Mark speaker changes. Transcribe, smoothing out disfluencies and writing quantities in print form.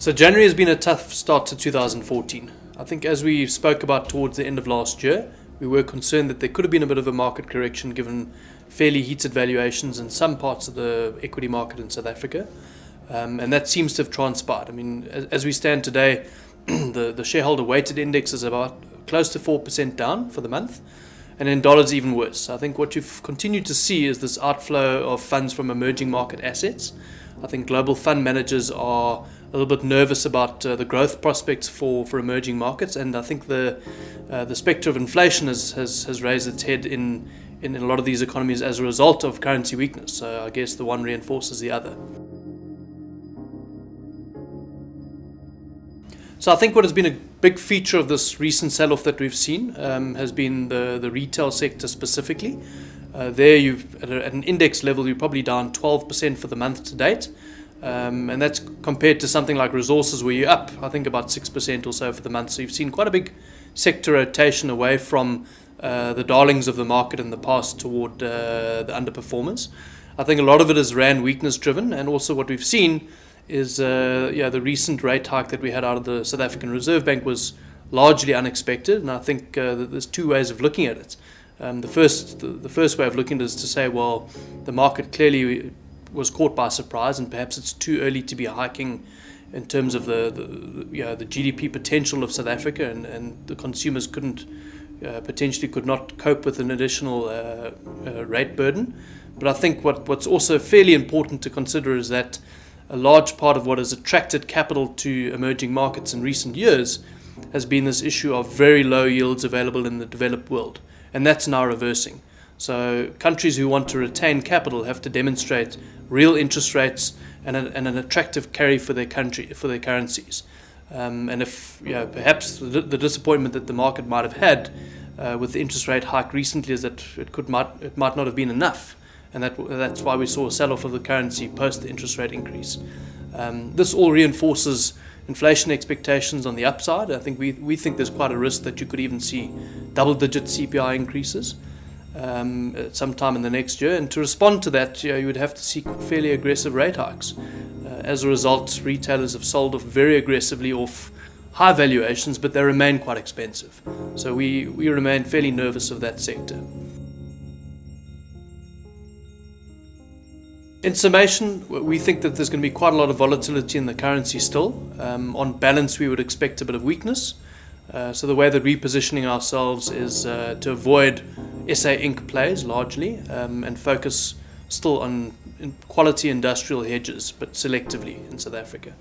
Speaker 1: So January has been a tough start to 2014. I think as we spoke about towards the end of last year, we were concerned that there could have been a bit of a market correction given fairly heated valuations in some parts of the equity market in South Africa. And that seems to have transpired. I mean, as we stand today, the shareholder weighted index is about close to 4% down for the month. And in dollars, even worse. I think what you've continued to see is this outflow of funds from emerging market assets. I think global fund managers are a little bit nervous about the growth prospects for emerging markets, and I think the spectre of inflation has raised its head in a lot of these economies as a result of currency weakness. So I guess the one reinforces the other. So I think what has been a big feature of this recent sell-off that we've seen has been the retail sector specifically. There, you've at an index level, you're probably down 12% for the month to date. And that's compared to something like resources where you're up, I think, about 6% or so for the month. So you've seen quite a big sector rotation away from the darlings of the market in the past toward the underperformers. I think a lot of it is rand weakness driven, and also what we've seen is the recent rate hike that we had out of the South African Reserve Bank was largely unexpected, and I think that there's two ways of looking at it. The first way of looking at it is to say, well, the market clearly was caught by surprise, and perhaps it's too early to be hiking in terms of the GDP potential of South Africa, and the consumers potentially could not cope with an additional rate burden. But I think what's also fairly important to consider is that a large part of what has attracted capital to emerging markets in recent years has been this issue of very low yields available in the developed world, and that's now reversing. So countries who want to retain capital have to demonstrate real interest rates and an attractive carry for their currencies. And if perhaps the disappointment that the market might have had with the interest rate hike recently is that it might not have been enough, and that's why we saw a sell-off of the currency post the interest rate increase. This all reinforces inflation expectations on the upside. I think we think there's quite a risk that you could even see double-digit CPI increases sometime in the next year, and to respond to that, you would have to see fairly aggressive rate hikes. As a result, retailers have sold off very aggressively off high valuations, but they remain quite expensive. So we remain fairly nervous of that sector. In summation, we think that there's going to be quite a lot of volatility in the currency still. On balance, we would expect a bit of weakness. So the way that we're positioning ourselves is to avoid SA Inc. plays largely and focus still on quality industrial hedges, but selectively in South Africa.